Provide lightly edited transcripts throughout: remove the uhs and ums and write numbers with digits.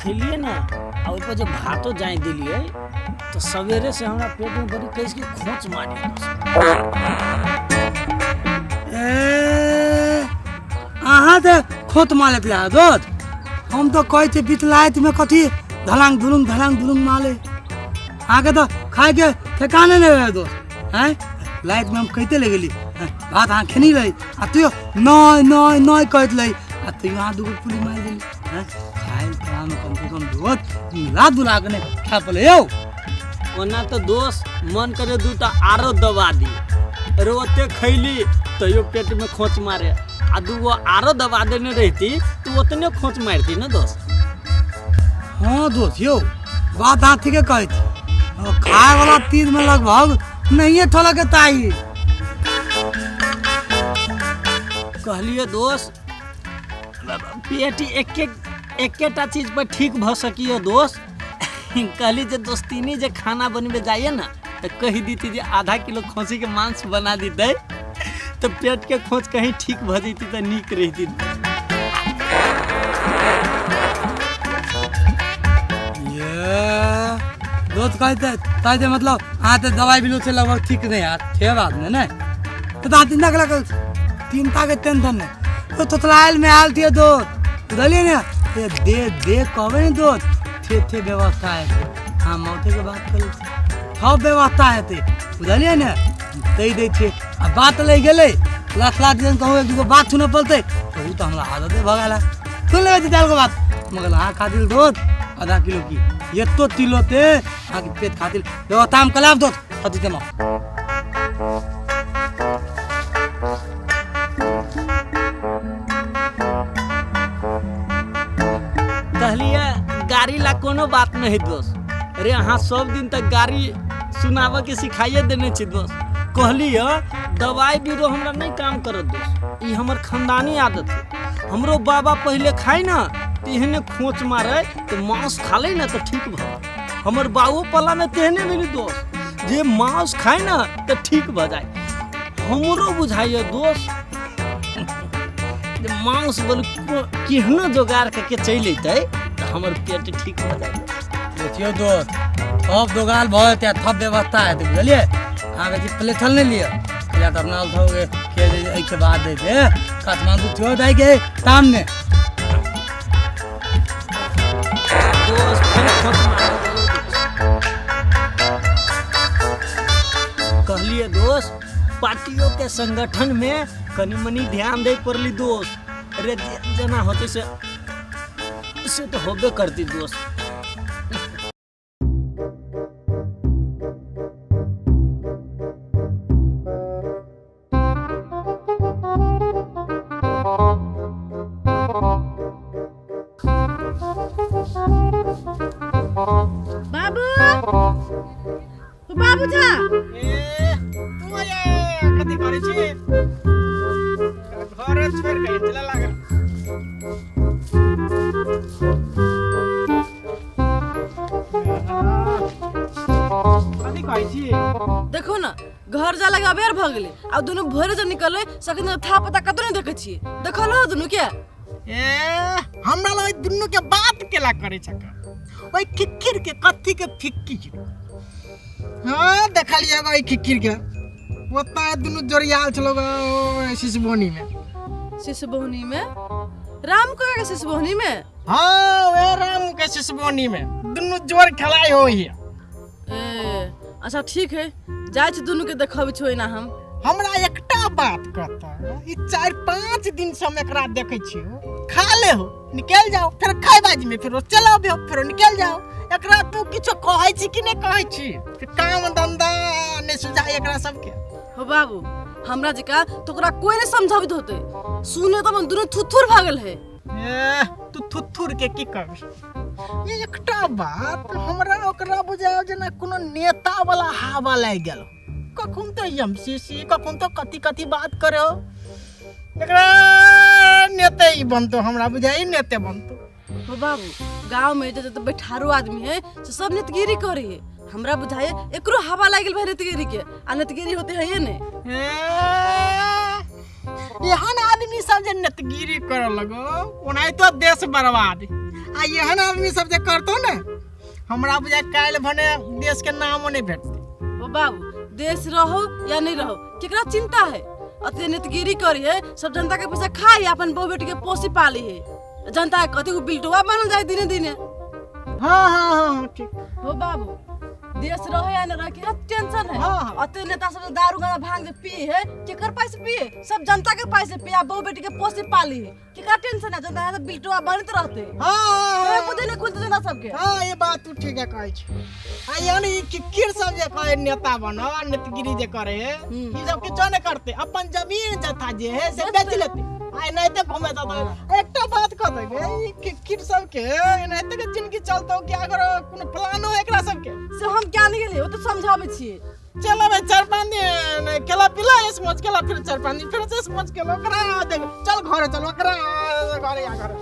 खैलिए ना और ऊपर जब भातो जाए दिलिए तो सवेरे से हमरा पेट में बड़ी कैस के खोच मारी। अहाँ तो खोत मारत ला दोस्त, हम तो कहे थे बितलाइत में कथी धलांग धुलुंग माले। आगे तो खाए के ठिकाने नहीं रहे दोस्त हैं। लाइट में हम कहते ले गेली भात हाँ खेनी रही आ तू नय कहत लई आ तू यहाँ दूगो पुली मार देली हैं। खाए काम कम से कम दोस्त मिला दुला के खा पले यो। वरना तो दोस्त मन करे दूटा आरो दबा दी, रोते खैली तो यो पेट में खोच मारे आ दूगो आरो दबा देने रहती तो उतने खोच मारती ना दोस्त। हाँ दोस्त यो बात हाँ ठीक है कही थी। खाए वाला तीर में लगभग नहीं है थोड़ा के ताई कहलिए दोस्त पेट एक चीज पर ठीक भ सकियो दोस्त। कहली जे दोस्तीनी जे खाना बनवे जाइए ना तो कही दी थी आधा किलो खोसी के मांस बना दीते तो पेट के खोज कहीं ठीक भ जती तो नीक रहती। दोस्त कहते मतलब हाँ तो दवाई बिलो से लगभग ठीक नहीं यार छह बात में ना तो चिंता कर चिंता के टेंशन नहीं तो तलायल में आल थी दोस्त बुझलिए ना दे कहबे नहीं दोस्त थे व्यवस्था है हाँ मौते के बात कर सब व्यवस्था है बुझलिए ना दे दे छे अब बात ले गेले लाख दिन कहूँ एक दूगो बात सुने पड़ते तो हमरा आदत भगाला सुन ले दाल को बात मगर हाँ खातिर दोस्त आधा किलो की ये तो तिलोते आगे पेट खातिर व्यवस्था हम कलाब दोस्त अति जमा कहलिए गाड़ी ला कोनो बात नहीं दोस्त। अरे हाँ सब दिन तक गाड़ी सुनावा के सिखाइए देने छी दोस्त। कहलिए दवाई बीरो हमरा नहीं काम करत दोस्त, ये हमर खानदानी आदत है। हमरो बाबा पहले खाए ना तो इहने खोच मारे तो मांस खा ले ना तो ठीक भ। हमर बाबू पला में तेहने मिली दोस्त जे मांस खाए ना तो ठीक भ जाए। हमरो बुझाइए दोस्त मांस बोल केहनो जोगाड़ करके चल अतै तो हमर पेट ठीक हो जाए। देखियो दोस्त सब दोगाल भते सब व्यवस्था है बुझलिए। आगे जी पहले चल नहीं लिया या तो अपना उठाओगे के एक के बाद दे दे काठमांडू छोड़ जाए के सामने दोस्त फिर कहलिए दोस्त पार्टियों के संगठन में कनी मनी ध्यान दे पड़ली दोस्त। अरे जना होते से तो होबे करती दोस्त। बाबू बाबू जा तू आया कथि करे छी घर छोड़ के चला लागा कथि कहै छी। देखो ना घर जा लगे अबेर भ गेले आ दोनों भोरे जे निकले सखन था पता कतो नहीं देखे छी देखल हो दोनों के हमरा लगे दुन्नु के बात केला करे छका ओइ किक्किर के कथि के फिक्की हां देखलिए ओइ किक्किर के ओता दुन्नु जोरियाल चलो सिसबोनी में राम को के सिसबोनी में हां वे राम के सिसबोनी में दुन्नु जोर खलाई होई ए अच्छा ठीक है जाय छ दोनों के देखब छोई ना हमरा एकटा बात कहता ई 4-5 दिन से हम एकरा देखै छी खा ले हो निकल जाओ फिर खाए बाजी में फिर चलो भी फिर निकल जाओ एकरा तू किछो कहै छी कि नै कहै छी काम धंधा नै सुझाय एकरा सब के हो बाबू हमरा जिका तोकरा कोई नै समझाबित होते सुने त मन दोनों थुथुर भागल है तू थुथुर के की करबी ये एकटा बात हमरा ओकरा बुझाओ जे ना कोनो नेता वाला हवा लाग गेल कखुन तो एमसीसी कखुन तो कथि बात करे हो एकरा नेता ही बनतो हमरा बुझाई नेता बनतो हो बाबू गांव में जो बैठारू आदमी है से सब नेतगिरी करे है। हमरा बुझाए एकरो हवा लागल भाई नेतगिरी के आ नेतगिरी होते है ने। एहन आदमी सब जे नेतगिरी कर लगो ओनाही तो देश बर्बाद। आ एहन आदमी सब जे करतो ने हमरा बुझाए काल भने देश के नामो नहीं भेटते। हो बाबू देश रहो या नहीं रहो केकरा चिंता है। अते नेतगिरी करी है सब जनता के पैसा खाई अपन बहू बेटी के पोसी पाली है। जनता के कथी को बिल्टवा बनल जाए दिने दिने। हाँ ठीक। हो बाबू देश रहो या न रहो केकरा टेंशन है। हाँ। अते नेता सब दारू गाना भांग जे पी है केकर पैसे पिए सब जनता के पैसे पिया बहू बेटी के पोसी पाली है। केकरा टेंशन है जनता के बिल्टवा बनत रहते। हाँ बुद्धि नहीं खुलते जना सबके। हाँ ये बात तू ठीक है कहै छी। आ यानी कि किर सब जे कहे नेता बनो नेतगिरी जे करे ई सब किछो नहीं करते अपन जमीन जथा जे है से बेच लेते। आई नहीं तो घूमे तो एकटा बात कहते के किर सब के नहीं तो जिंदगी चलतो कि अगर कोनो प्लान हो एकरा सब के से हम क्या नहीं गेले वो तो समझावे छिए। चलो भाई 4-5 दिन केला पिला इस मौज केला फिर 4-5 दिन फिर से इस मौज केला करा देख चल घरे चलो करा घरे आ घरे।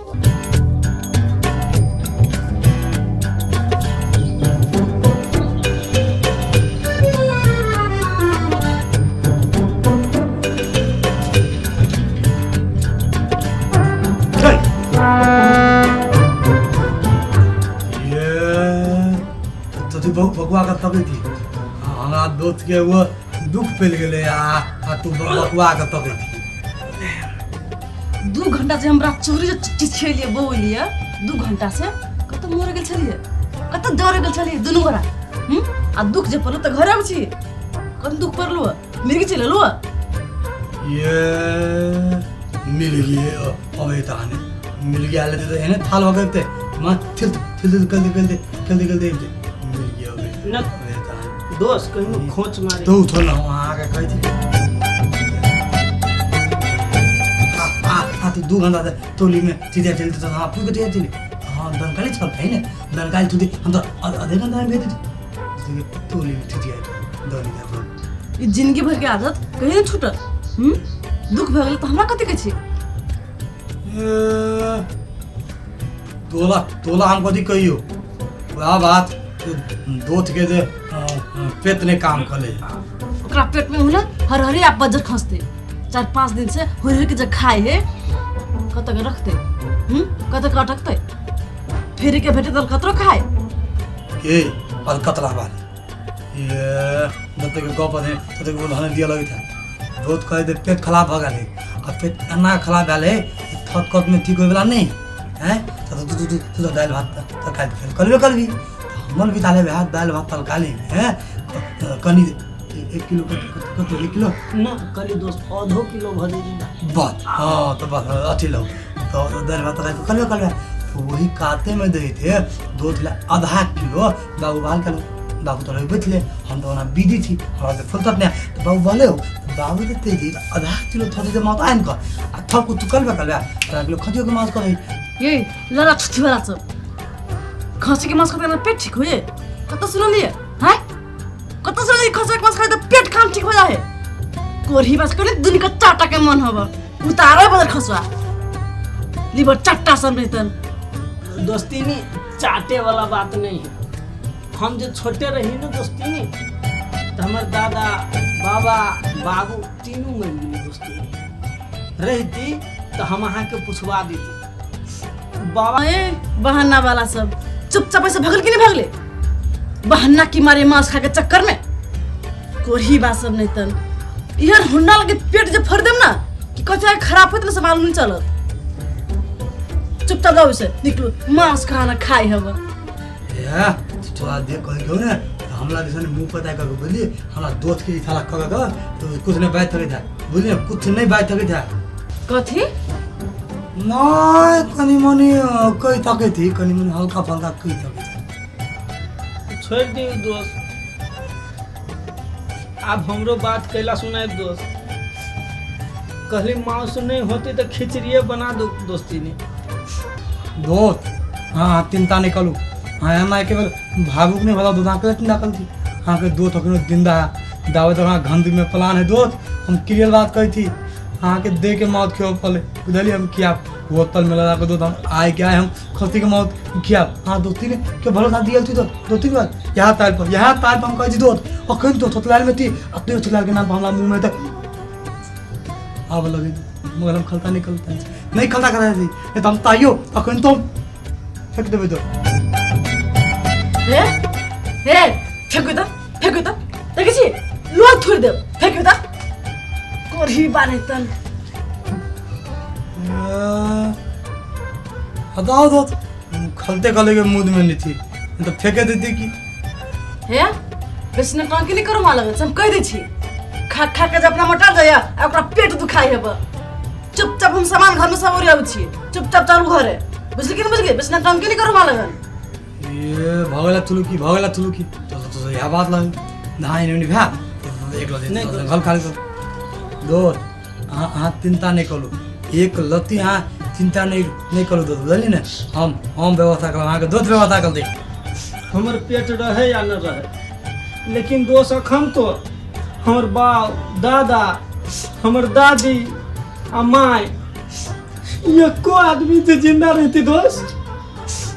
बकुआ का तबे थी हमारा दोस्त के वो दुख फैल गए आ तू बकुआ का तबे थी 2 घंटा से हमरा चोरी चीज छलिए बोलिए 2 घंटा से कत मोर गेल छलिए कत डर गेल छलिए दुनु गोरा आ दुख जे पड़लो त घरे में छी कत दुख पड़लो मिर्गी चललो ये मिल गए अबे ताने मिल गया ले तो है थाल वगैरह मां थिल कल दे मिल गया न दोस्त कहीं खोच मारे तो उठो ना वहां का कही थी तो 2 घंटा टोली में सीधे चलते तो हां पूछ के चली हां दनकाली चल है ना दनकाली तुदी हम तो आधे घंटा में भेज दी टोली में सीधे दौड़ी जा ई जिंदगी भर के आदत कहीं नहीं छूटत। दुख भगल त हमरा कथि कहै छी तोला हम कथी कहियो वह बात दोस्त के जे पेट ने काम कर ले ओकरा पेट में होला हर हरी आप बजर खसते 4-5 दिन से हर के जे खाए है कत के रखते कत के अटकते फेरी के भेटे दल कतरो खाए के और कतला वाली ये जब तक गप है तब तक बोल हने दिया लगी था दोस्त कहे दे पेट खराब हो गए और पेट ना खराब वाले थक कत में ठीक होइला नहीं हैं तो दाल भात तरकारी फिर कर भी मन भी ताले भात दाल भात तरकारी हैं कनी 1 किलो कत 1 किलो ना कली दोस्त आधो किलो भजे दी बस हाँ तो बस अच्छी लो तो दाल भात तरकारी कर तो वही काते में दे थे 2 किलो आधा किलो बाबू बाल कर बाबू तो बेच ले हम तो ना बीदी थी हमारा तो फुल तपने तो बाबू बोले हो तो बाबू के तेजी आधा किलो थोड़ी से मात आइन का थक को तुकल बकल बा किलो खजियो के मांस करे ये लड़ा छुट्टी वाला सब खसी के मांस खाते पेट ठीक हो ये कत सुन लिए हैं कत सुन लिए खसी के मांस खाते पेट काम ठीक हो जाए कोरही बस करे दुनिया का चाटा के मन हवा उतारो बदर खसवा लीवर चट्टा समझतन दोस्ती नहीं चाटे वाला बात नहीं है। हम जो छोटे रही ना दोस्ती नहीं तो हमारे दादा बाबा बाबू तीनों में मिली दोस्ती रहती तो हम अहाँ के पूछवा देती बाबा ए बहाना वाला सब चुपचाप ऐसे भगल कि नहीं भगले बहाना की मारे मांस खा के चक्कर में कोरही बात सब नहीं तन यार हुंडा लगे पेट जब फर देम ना कि कच्चा खराब होत ना से मालूम नहीं चलत चुपचाप जाओ से निकलो मांस खाना खाए हवा या थोड़ा देख कह गयो ना हमला जैसे मुंह पता कर बोली हमरा दोस्त के थाला कह गयो तो कुछ नहीं बात थके था बोली कुछ नहीं बात थके था कथी नहीं कनी मनी कई थके थी कनी मनी हल्का फल्का कई थके था छोड़ दी दोस्त अब हमरो बात कैला सुनाए दोस्त कहली मांस नहीं होती तो खिचड़िए बना दो दोस्ती ने दोस्त हाँ चिंता नहीं करूँ हाँ हमारे केवल भावुक नहीं भला दूधा के नकल थी हाँ के दो थकनो जिंदा है दावे तो हाँ घंटी में प्लान है दोस्त हम क्लियर बात कही थी हाँ के दे के मौत क्यों पले बुझलिए हम क्या बोतल में लगा के दूध हम आए क्या है हम खसी के मौत किया हाँ 2-3 के भरोसा दिया थी तो 2-3 बार यहाँ ताल पर हम कह दी दूध और कहीं तो थोतलाल में थी अपने थोतलाल के नाम पर हमारा मुंह में तक आव लगे मगर हम खलता नहीं खलता कर रहे थे ये तो हम ताइयो और कहीं तो फेंक देवे तो हे फेंकू तो देखिए लोग थोड़ी दे फेंकू तो कोरी बारे तन हटाओ दो खलते खले के मुंह में नहीं थी तो फेंके देती की हे बेसी न टंकी नहीं करो मालूम है हम कह दै छी खा के जब अपना मोटा जाया ओकरा पेट दुखाई हेब चुपचाप हम सामान घर में सब ओरिया छी चुपचाप चालू घरे बुझली कि नहीं बुझली बेसी न टंकी नहीं करो मालूम है ये भगला तुलू की तो यह बात लगे नहाई नहीं भा एक लगे घर खाली तो दो हाँ चिंता नहीं करो एक लती हाँ चिंता नहीं करो दो बुझली ना हम व्यवस्था कर वहाँ के दूध व्यवस्था कर दे हमर पेट रहे या न रहे लेकिन दोस्त अखन तो हमर बाप दादा हमर दादी आ माय एको आदमी से जिंदा रहती दोस्त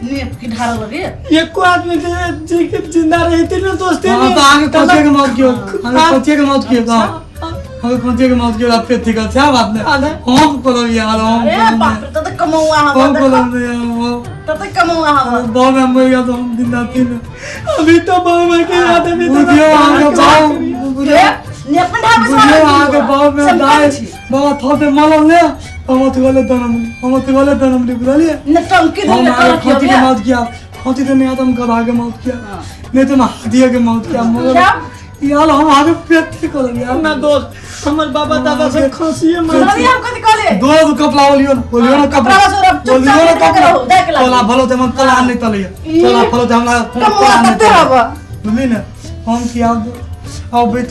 लेप की ढारा लगे एको आदमी से जिंदा रहती ना दोस्त हाँ तो आगे कोचे के मौत क्यों हमें कोचे के मौत क्यों आप पे ठीक है क्या बात नहीं हम कोलो यार अरे बाप रे तो कमाऊआ हम कोलो हम यार तो कमाऊआ हम बाबा मैं मर गया तो हम दिन रात दिन अभी तो बाबा के याद में बुझियो आगे बाबा बुझियो ने अपन ढाबे बुझियो आगे बाबा में दाए बाबा थोड़े मालूम ने हम तो गलत धर्म ले बुझलिए न टंकी हम दे आगे खोती के मौत किया खोती तो नहीं आता हम गधा के मौत किया नहीं तो हाथिया के मौत किया मगर यार हम आगे पेट ठीक कर यार ना दोस्त हमर बाबा दादा से खसिए मर चलो हम कथि कहले दो कपड़ा बोलियो ना कपड़ा बोलियो ना कपड़ा तोला भलो ते मन तोला नहीं तलिए तोला भलो ते हमरा कमाऊआ करते रहबा बुझली ना हम किया आओ बैठ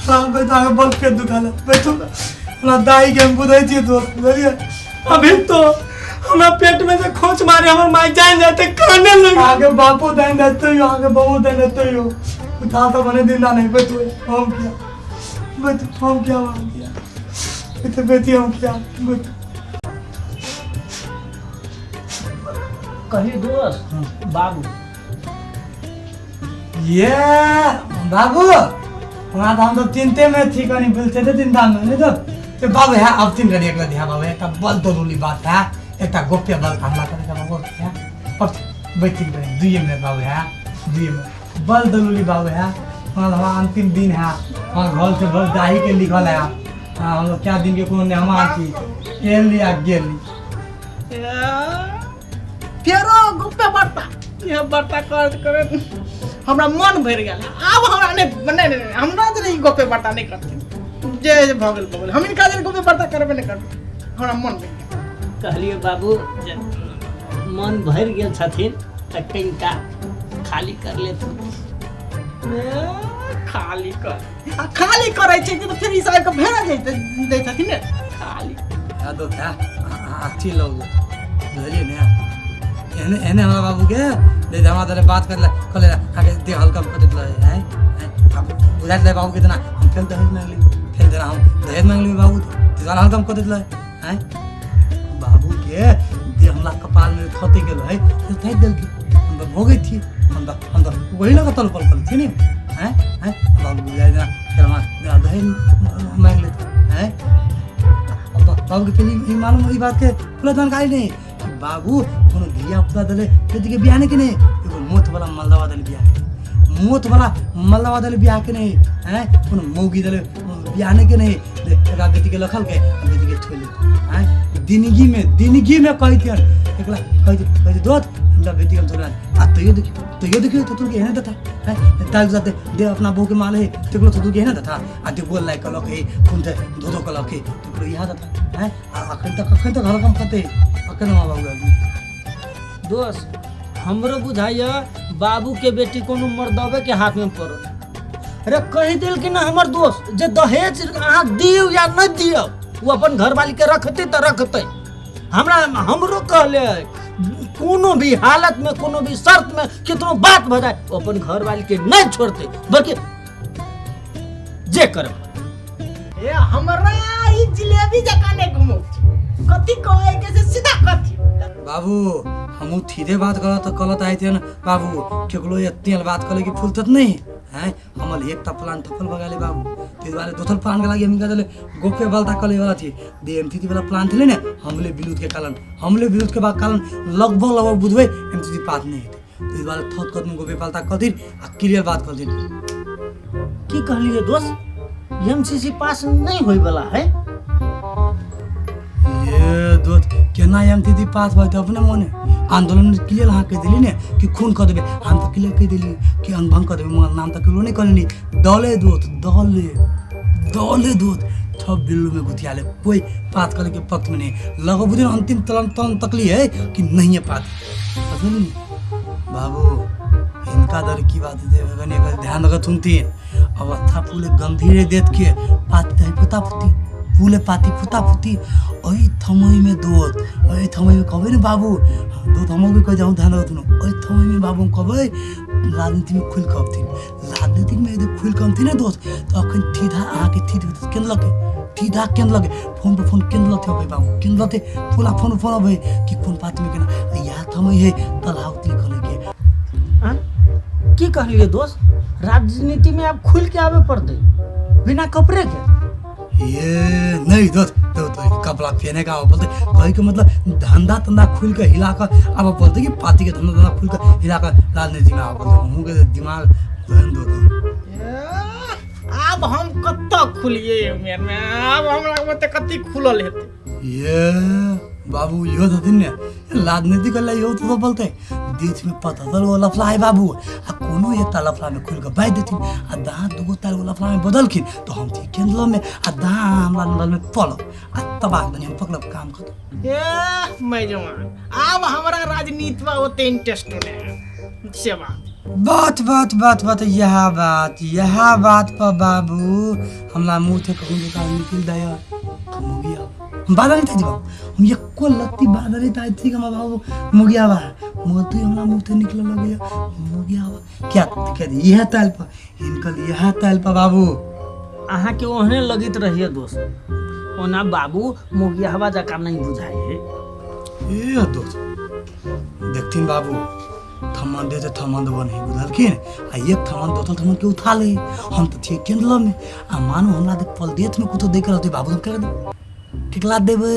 आगे बल पेट दुखाला बैठो अपना दाई के हम बुझाई थी तो बुझलिए अभी तो हमरा पेट में से खोच मारे हमर माई जान जाते काने लगे आगे बापू देन देते हो आगे बहू देन देते हो उठा तो बने दिन नहीं बैठो हम क्या इतने बेटी हम क्या कही दोस्त बाबू ये बाबू वहाँ तो हम तो चिंते में थी कहीं बिलते थे चिंता में नहीं तो बाबू है अब तीन घड़ी एक दिया बाबू एक बल दरूली बात है एक गोप्य बल हमला करने का बाबू है अब बैठी करें दुई में बाबू है दुई में बल दरूली बाबू है वहाँ हमारा अंतिम दिन है वहाँ घर से बल दाही के लिखल है हाँ हम लोग क्या दिन के कौन हमार की एल लिया गेल फेरो गुप्पे बट्टा ये बट्टा कर हमरा मन भर गेल अब हमरा नहीं हमरा तो नहीं गुप्पे बट्टा नहीं करते जे भगल हम इनका दिन गुप्पे बट्टा करबे नहीं करते हमरा मन भर गेल कहलिए बाबू मन भर गेल छथिन त कनिका खाली कर ले खाली करे छै तो फिर ईसाई को भेड़ा दै छथिन ने खाली याद था अच्छी लोग बुझलिए ना एने हमारा बाबू के दे हमारा तेरे बात कर ले आगे दे हल्का कर देला है अब बुझात ले बाबू कितना हम फेल दहेज मांग ली फेल देना हम दहेज मांग ली बाबू तेरा हल्का कर देला है बाबू के दे हमला कपाल में खते गेल है तो थे दिल की हम तो भोगे थी हम तो वही लगा तल पल थी नहीं हैं बाबू बुझाई देना फिर हम दहेज मांग लेते हैं बाबू के पहले मालूम हुई बात के पूरा जानकारी नहीं कि बाबू कोनो धिया पुता दले यदि के बियाह नहीं के नहीं एगो मोत वाला मल्लावा दले बियाह मोत वाला मल्लावा दले बियाह के नहीं हैं कोनो मौगी दले बियाह नहीं के नहीं एका बेटी के लखल के बेटी के छोले हैं दिनगी में कहि थियन एकला कहि दोत हमरा बेटी के छोला आ तो यो देखियो तो तू के है ना था हैं ताल जाते दे अपना बहू के माले तेको तो तू के है ना था आ ते बोल लाइक कलक है कुंते दो कलक है तो याद था हैं अखन तक घर काम करते अखन मां बाबू दोस्त हमरो बुझाइया बाबू के बेटी कोनो मर्दवे के हाथ में पड़ो अरे कही दिल कि ना हमर दोस्त जे दहेज अहाँ दियो या न दियो वो अपन घरवाली के रखते तो रखते हमरो कहले कोनो भी हालत में कोनो भी शर्त में कितनो बात भ जाए वो अपन घरवाली के नहीं छोड़ते बल्कि जे करब ए हमरा ई जिलेबी जका ने घुमो कथी कहे के से सीधा कथी बाबू हमू सीधे बात करा तो गलत आए थे ना बाबू केकलो ये तेल बात करे कि फुलतत नहीं हैं हमल एक प्लान थपल बगाले बाबू ते वाले दोथल प्लान के लागि हम कहले गोपे बलता कले वाला थी दे एमटी वाला प्लान थे ना हमले विद्युत के कारण लगभग बुझबे एमटी बात नहीं थे ते वाले थत कदम गोपे बलता कदिन आ क्लियर बात कर दिन की कहलिए दोस्त एमसीसी पास नहीं होई वाला है ये दोस्त केना एमटी पास भाई तो अपने मने आंदोलन क्लियर हाँ कह दिली ने कि खून कर देबे हम तो क्लियर कह दिली कि अंगभंग कर देबे मगर नाम तक लो नहीं करनी दले दोस्त सब बिल्लू में गुथियाले कोई बात करे के पक्ष में नहीं लगो बुझे अंतिम तलन तकली है कि नहीं है बात समझ नहीं बाबू इनका दर की बात है ध्यान रखत सुनती अवस्था पूरे गंभीर देख के पाती पुता पुती पूले पाती फुता फुती ओई थमई में दोत ओई थमई में कबे ने बाबू दो थमई में कह जाऊं ध्यान रखनो ओई थमई में बाबू कबे राजनीति में खुल कब थी राजनीति में यदि खुल कम थी ना दोस्त तो अखन ठीठा आके ठीठ केन लगे ठीठा केन लगे फोन पे फोन केन लथे भाई बाबू केन लथे पूरा फोन भाई कि कौन पार्टी में केना या थमई है तलावती लिखले के की कहलिए दोस्त राजनीति में आप खुल के आवे पड़ते बिना कपड़े के ये नहीं दोस्त तो कपड़ा पहने का बोलते कहीं के मतलब धंधा खुल के हिला कर अब बोलते कि पार्टी के धंधा खुल कर हिला कर राजनीति में आप बोलते मुँह के दिमाग दो अब हम कत्ता खुलिए मेर में अब हमरा मते कति खुलल हेते ये बाबू यो तो दिन राजनीति कर यो तो बोलते देश में पता चल वो लफड़ा है बाबू आ कोनो एक लफड़ा में खुल के बैठ देथिन आ दांत दुगो ताल वो लफड़ा में बदलखिन तो हम थी केंद्र में आ दांत हमरा नल में पलो आ तबाह बनी हम पकड़ काम कर ए मैं जवान अब हमरा राजनीति में ओते इंटरेस्ट नहीं से बात यह बात पर बाबू हमला मुंह थे कहूं निकाल निकल दया मुगिया बादल नहीं था हम ये को लत्ती बादल नहीं था थी का बाबू मुगिया बा मोती हमला मुंह थे निकल लगे मुगिया बा क्या कह दी यह ताल पर इनकल यह ताल पर बाबू अहाँ के ओहने लगित रहिए दोस्त ओना बाबू मुगिया हवा जका नहीं बुझाई है ए दोस्त देखथिन बाबू थमन दे थमन दो नहीं बुझलखिन आ एक थमन दो थमन के उठा ले हम तो ठीक केंद्र में आ मानो हमरा देख पल देत में कुछ देख रहते बाबू हम कर दे टिकला देबे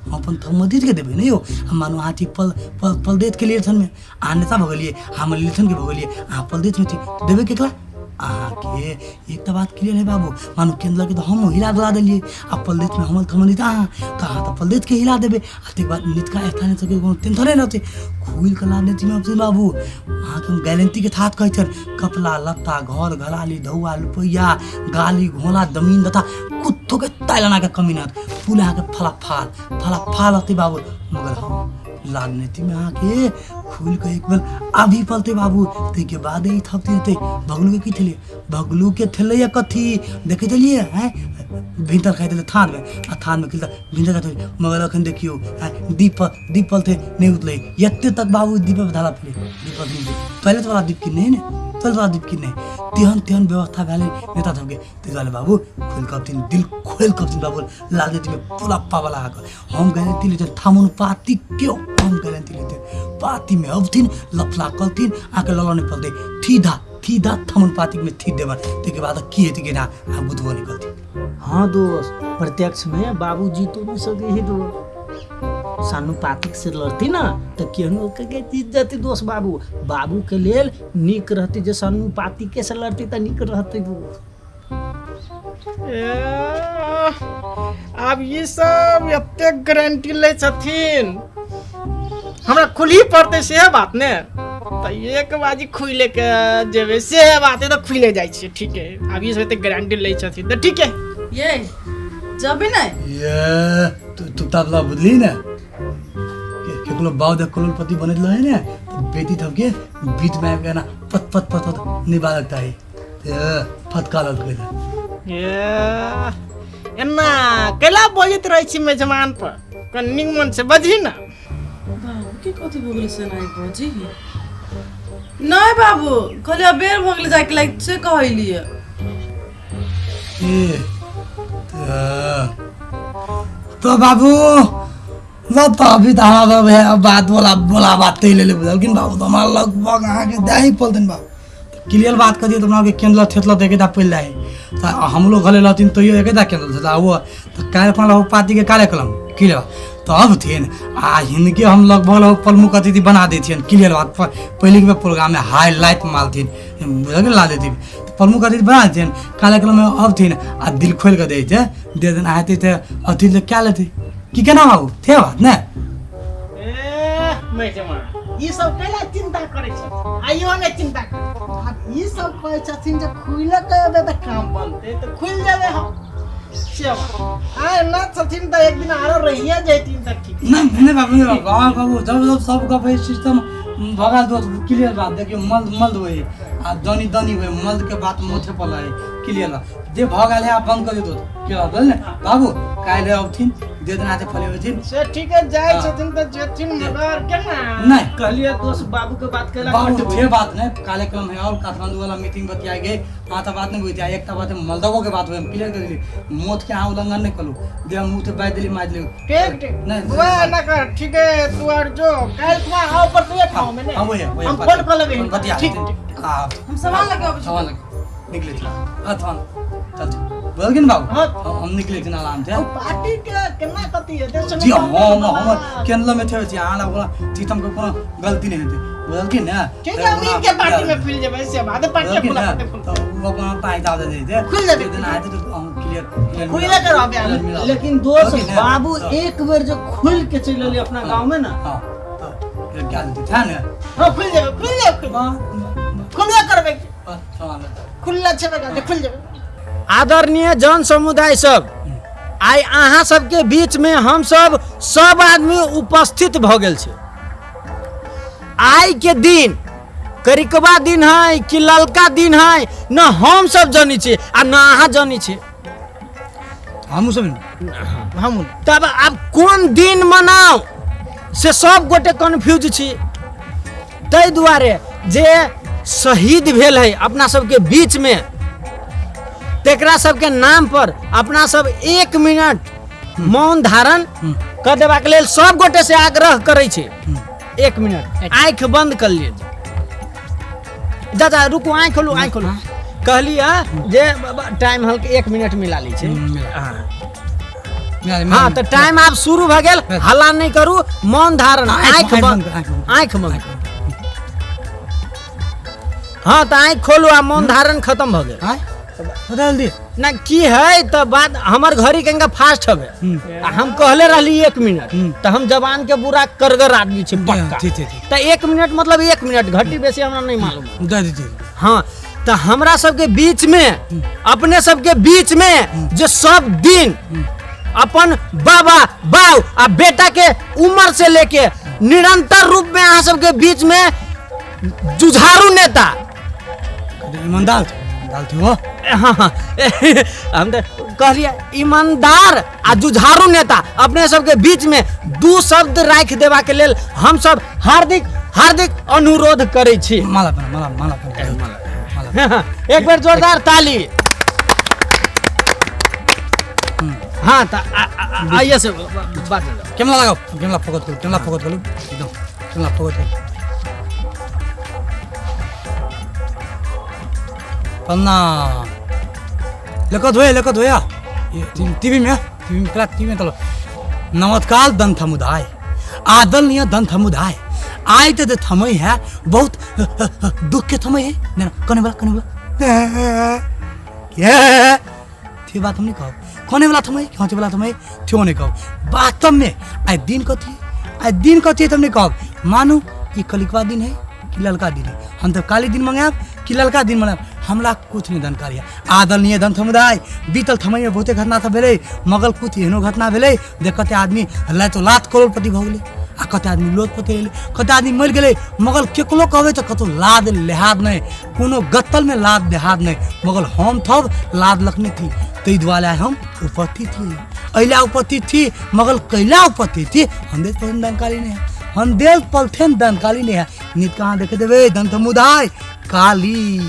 हम अपन थमन दे के देबे नहीं हो हम मानो हाथी पल देत के लिए थन में आने ता भगलिए हम लिथन के भगलिए आ पल देत में थी तो देबे केकला आके एक तो बात क्लियर है बाबू मानो केंद्र के तो हम हिला डला दिलिए अब पलदेत में हम थमन दिता कहाँ तो पलदेत के हिला देबे आते बाद नित का स्थान सके कोनो टेंशन न होते खुल कला ने में अपने बाबू वहाँ के गारंटी के थात कहते कपड़ा लत्ता घर घराली धौआ रुपया गाली घोला जमीन तथा कुत्तों के ताइलाना के कमी न पूरा के फला होते बाबू मगर हम राजनीति में आके खुल के एक बार अभी पलते बाबू ते के बाद ही थपते थे भगलू के की थले भगलू के थले या कथी देखे चलिए हैं भीतर खाई देले थान में किलता भीतर का मगर अखन देखियो दीपल थे नहीं उतले यत्ते तक बाबू दीप धाला पड़े दीप नहीं पहले तो वाला दीप की नहीं पहले वाला दीप की नहीं तेहन व्यवस्था भले नेता सबके ते वाले बाबू खोल कप्तिन दिल खोल कप्तिन बाबू राजनीति में पूरा पावला आकर हम गारंटी लेते थामुन पार्टी क्यों हम गारंटी लेते पार्टी में अब थीन लफला कलतीन आके ललने पलते थीधा थामुन पार्टी में थी देवन तेके बाद की हेती के ना बुधवा निकलती हाँ दोस्त प्रत्यक्ष में बाबू जी तो नहीं सके ही दोस्त सानू पातिक से लड़ती ना तो केहनो के जीत जाती दोस्त बाबू के लेल निक रहती जे सानू पातिक के से लड़ती तो निक रहती दोस्त अब ये सब एते गारंटी ले छथिन हमरा खुली पड़ते से बात ने तो एक बाजी खुले के जेबे से बात है तो खुले जाय छै ठीक है अब ये सब एते गारंटी ले छथिन तो ठीक है ये जबी नहीं ये तू तबला बुझली ना केकलो बाउद करोड़पति बनेल है ना तो बेटी थके बीच में आके ना पत निभा लगता है फटका लग गया ये एना केला बजत रहै छी मेजबान पर कन्निंग मन से बजही ना बाबू के कथी भगले से नहीं बजी नहीं बाबू कहले बेर भगले जाके लाइक से कहलिए तो बाबू तो अभी तो हमारा है अब बात बोला बात ले ले बुझल कि बाबू तो हमारा लगभग आके दे ही पल दिन बाबू क्लियर बात कर दिए तो के केंद्र थेतला देके दा पहले है तो हम लोग घले लतिन तो ये के दा केंद्र था वो तो कार्यक्रम पार्टी के कार्यक्रम क्लियर तो अब थे आ हिंदी हम लगभग प्रमुख अतिथि बना देती क्लियर बात पहले के प्रोग्राम में हाईलाइट मालथिन बुझल के ला देती प्रमुख अतिथि बना देते कार्यक्रम में अब थी आ दिल खोल कर देते दे दिन आते थे अतिथि क्या लेते कि केना बाबू थे बात ने ई सब कैला चिंता करे छ आइयो में चिंता कर अब ई सब कहै छथिन जे खुइले कहबे त काम बनते त खुल जाबे हम सेवा आ ना छथिन त एक दिन आरो रहिए जैतिन त ठीक नहीं बाबू जब सब का सिस्टम भगा दो क्लियर बात देखियो मल हुए आ दनी हुए मल के बात मोथे पर है क्लियर दे भगा ले आप बंद कर दो क्या बोल ने बाबू काले औथिन दे दिन आते फले होथिन से ठीक है जाय छथिन त जेथिन मगर केना नहीं कहलिए दोस्त बाबू के बात कैला बाबू थे बात नहीं कार्यक्रम है और काठमांडू वाला मीटिंग बतिया गए आता बात नहीं बुझिया एक बात मलदवो के बात हुए क्लियर कर दिली मोथ के आ उल्लंघन नहीं करू दे मुंह ते बाय दिली माज ले ठीक नहीं वो ना कर ठीक है तू और जो कल को आओ पर तू खाओ मैंने हां वो हम फोन कर लेबे बतिया ठीक हम सामान लगे अब सामान लगे निकले थे अथवा चल बोल के बाबू हम निकले थे आराम से पार्टी के केना कती है टेंशन जी हम केंद्र में थे जी आला बोला जीतम को कोनो गलती नहीं होती बोल के ना ठीक है हम के पार्टी में खुल जाबे से बाद पार्टी खुला तो वो अपना पाई दाव दे दे खुल जाबे दिन आए तो हम क्लियर खुले करो अबे लेकिन दोस्त बाबू एक बार जो खुल के चल ले अपना गांव में ना हां तो फिर क्या देते थे ना हां खुल जाबे खुला करबे खुला छबे खुल जाबे आदरणीय जन समुदाय सब आई अहाँ सबके बीच में हम सब आदमी उपस्थित भ गेल छै आई के दिन करिकबा दिन है कि ललका दिन है न हम सब जानी छे आ न अहाँ जानी छे हम सब हम तब अब कौन दिन मनाओ से सब गोटे कन्फ्यूज छी तै दुआरे जे शहीद भेल है अपना सबके बीच में तेकरा सबके नाम पर अपना सब 1 मिनट मौन धारण कर देबाक लेल सब गोटे से आग्रह करे छे 1 मिनट आंख बंद कर लिए दादा रुको आंख खोलू कहलिए जे टाइम हल्के 1 मिनट मिला ली छे हाँ तो टाइम आप शुरू भ गेल हल्ला नहीं करू मौन धारण आंख बंद हाँ तो आंख खोलू आ मौन धारण खत्म भ गेल बदल दिए ना की है तो बात हमर घड़ी कहेंगे फास्ट हवे हम कहले रहली 1 मिनट तो हम जवान के बुरा करगर आदमी छे पक्का तो 1 मिनट मतलब 1 मिनट घटी बेसी हमरा नहीं मालूम दे दीजिए हाँ तो हमरा सबके बीच में अपने सबके बीच में जो सब दिन अपन बाबा बाऊ आ बेटा के उम्र से लेके निरंतर रूप में अहाँ सबके बीच में जुझारू नेता ईमानदार थे वो हाँ हम तो कहलिए ईमानदार आ जुझारू नेता अपने सबके बीच में 2 शब्द राख देबा के लेल हम सब हार्दिक अनुरोध करे छी माला एक बार जोरदार ताली हाँ तो आइए से बात कैमरा लगाओ कैमरा फोकस करो एकदम कैमरा फोकस करो पन्ना लेखत होया ये टीवी में चलो नमस्कार दन समुदाय आदरणीय दन समुदाय आए तो थमई है बहुत दुख के थमई है ना कने वाला क्या थी बात हम नहीं कहो कोने वाला थमई थ्यो नहीं कहो वास्तव में आज दिन को थी तुमने कहो मानो ये कलिकवा दिन है कि ललका दिन है हम तो काली दिन मंगाए कि ललका दिन मंगाए हमला कुछ नहीं जानकारी है आदरणीय धन समुदाय बीतल समय में बहुते घटना सब भेले मगर कुछ एहनो घटना भेले जे कते आदमी लाख करोड़पति भ गेले आ कते आदमी लोटपति भेले कते आदमी मर गेले मगर केकलो कहबे त कतो लाद लेहाद नहीं कोनो गत्तल में लाद देहाद नहीं मगर हम थब लाद लखने थी तई द्वारा हम उपस्थित थी अइला उपस्थित थी मगर कैला उपस्थित थी हम देश पर जानकारी नहीं है हम देश पलथेन जानकारी नहीं है नित कहाँ देखे देवे धन समुदाय काली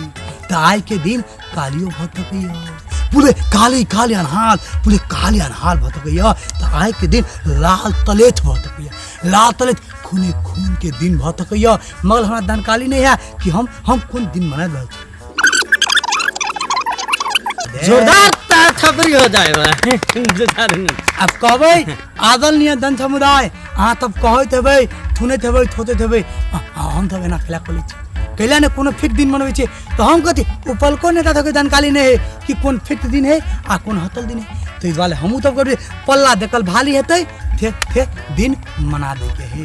ताई के दिन कालियो भटकैया पूरे काली अनहाल पूरे काली अनहाल भटकैया तो आए के दिन लाल तलेत भऽ सकैया, लाल तलेत खूने खून के दिन भऽ सकैया, मगर हमरा जानकारी नहीं है कि हम कौन दिन मना रहल छी। जोरदार खबरी हो जाए जोरदार अब कहबै आदरणीय जन समुदाय, अहाँ तब कहैत हेबै, थुनैत हेबै, थोचैत हेबै, हम तब एना खेला खोलै छी, कैला ने कोनो फिक्स दिन मनबै छै, तो हम कथी उपलको नेता सबके जानकारी नहीं है कि कौन फिक्स दिन है आ कौन हतल दिन है, तो इस वाले हमहूँ तब कभी पल्ला देखल भाली हेतै थे दिन मना दे के है।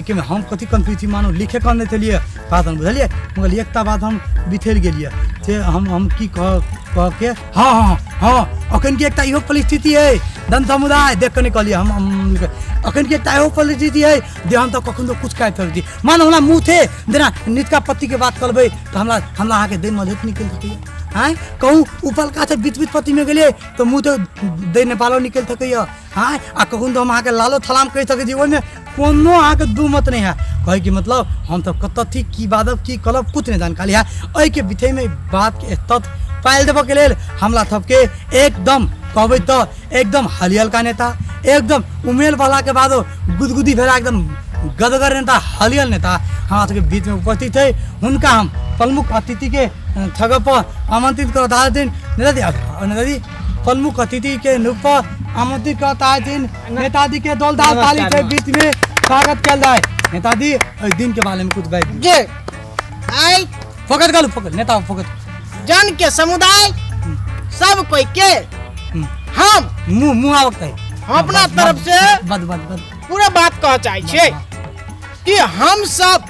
में हम कथी कंफ्यूज मानो लिखे कर नहीं चलिए बात हम बुझलिए, मगर एकता बात हम बिथर गेलिए से हम की कह के हाँ हाँ हाँ अखन की एकता इहो परिस्थिति है धन समुदाय देख के निकलिए हम अखन की एकता इहो परिस्थिति है जे हम तो कखन तो कुछ कह सकती मानो हमरा मुँह थे जेना निचका पत्ती के बात करबै तो हमरा अहाँ के दिन मधुत निकल सकैए, हाँ कहूँ ऊपर का बीच बीच पत्ती में गलिए तो मुँह तो दे नेपालो निकल सकैए, हाँ आ कहूँ तो हम अहाँ के लालो थलाम कह सकै छी, ओहिमे कोनो अहाँ के दू मत नहीं है, कहे कि मतलब हम तो कत थी की बादब की कलब कुछ नहीं जानकारी है, एहि के विषय में बात के तथ्य पायल देव के लेल हमला सबके एकदम कहबै तो एकदम हलियल का नेता, एकदम उमेर वाला के बाद गुदगुदी भेला एकदम गदगर नेता, हलियल नेता हमारा सबके बीच में उपस्थित है, उनका हम प्रमुख अतिथि के थगप पर आमंत्रित करता दिन नेताजी प्रमुख अतिथि के रूप पर आमंत्रित करता है नेताजी के दौलदार ताली के बीच में स्वागत कर जाए। नेताजी दिन के बारे में कुछ बात जे आई फोकस कर फोकस नेता फोकस जन के समुदाय सब कोई के हम मुँह आवक है अपना तरफ से बद पूरा बात कह चाहे छे कि हम सब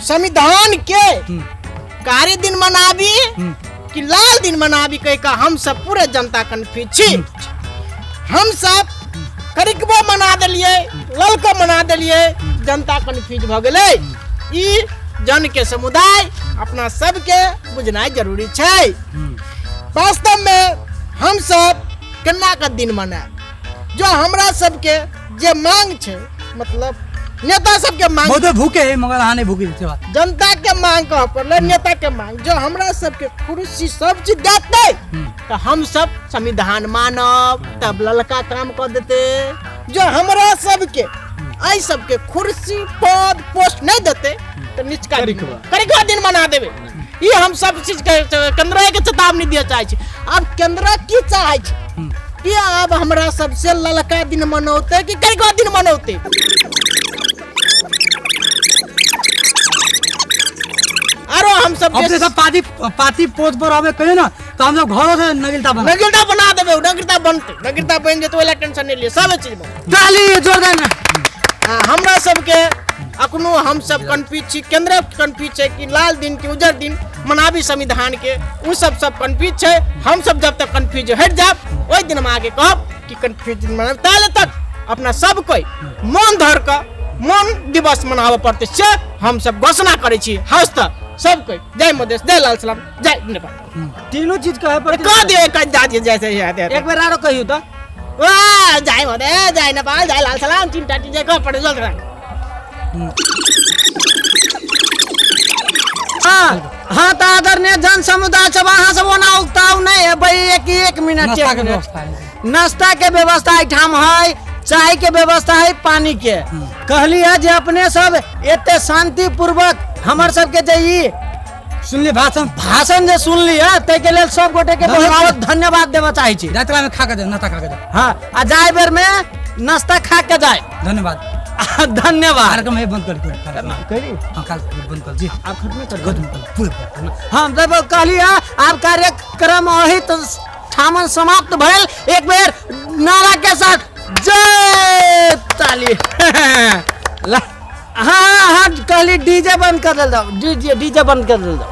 संविधान के कार्य दिन मनाबी कि लाल दिन मनाबी कह का हम सब पूरे जनता कन्फ्यूज छी, हम सब करिकबो मना देलिए ललको मना देलिए, जनता कन्फ्यूज भ गेलै, ई जन के समुदाय अपना सबके बुझनाइ जरूरी छै। वास्तव में हम सब केना का दिन मनाएब जो हमरा सबके जे मांग छै, मतलब नेता सबके मांग बहुत भूखे है मगर आने भूखे से बात जनता के मांग कह पड़ले, नेता के मांग जो हमरा सबके कुर्सी सब चीज देते तो हम सब संविधान मानब तब ललका काम कर देते, जो हमरा सबके आई सबके कुर्सी पद पोस्ट नहीं देते तो निचका करिकबा दिन मना देवे, ये हम सब चीज केंद्र के चेतावनी दिया चाहे छी। अब केंद्र की चाहे छी कि अब हमरा सबसे ललका दिन मनौते कि करिकबा दिन मनौते, आरो हम सब अपने सब पार्टी पोस्ट पर आवे कहे ना तो हम सब घरों से नगीरता बना देबे, नगीरता बनते, नगीरता बन जेतो वाला टेंशन नहीं लिए, सब चीज ताली जोरदार हमरा सबके अखनो हम सब कन्फ्यूज छी, केंद्र कन्फ्यूज छै कि लाल दिन के उजर दिन मनाबी संविधान के, उ सब कन्फ्यूज छै, हम सब जब तक कन्फ्यूज हट जाब ओइ दिन में आगे कहब कि कन्फ्यूज मनाबी, ताले तक अपना सब कोई मन धर के मन दिवस मनाबे पड़ते से हम सब घोषणा करे छी, हस्त सब कोई जय मधेश, जय लाल सलाम, जय नेपाल, तीनों चीज कहे पर कह दिए कह जैसे याद है एक बार आरो कहियो तो वाह जय मधेश, जय नेपाल, जय लाल सलाम, चिंता चीजें कह पड़े जल्द हाँ तो आदरणीय जन समुदाय सब अहाँ सब ओना उगताव नहीं है भाई, एक मिनट नाश्ता के व्यवस्था ठाम है, चाय के व्यवस्था है, पानी के कहली है जे अपने सब एते शांति पूर्वक हमर सबके जे सुनली भाषण जे सुनली है ते के लेल सब गोटे के बहुत बहुत धन्यवाद देबा चाहे छी। यात्रा में खा के नाश्ता खा के हाँ आ जाए बेर में नाश्ता खा के जाए, धन्यवाद धन्यवाद। कार्यक्रम है बंद करी बंद कर जी आप खत्म कर हम जब कहली है आप कार्यक्रम अही तो ठामन समाप्त भइल, एक बेर नारा के साथ जय ताली हाँ कहली डीजे बंद कर दो, डीजे बंद कर दो।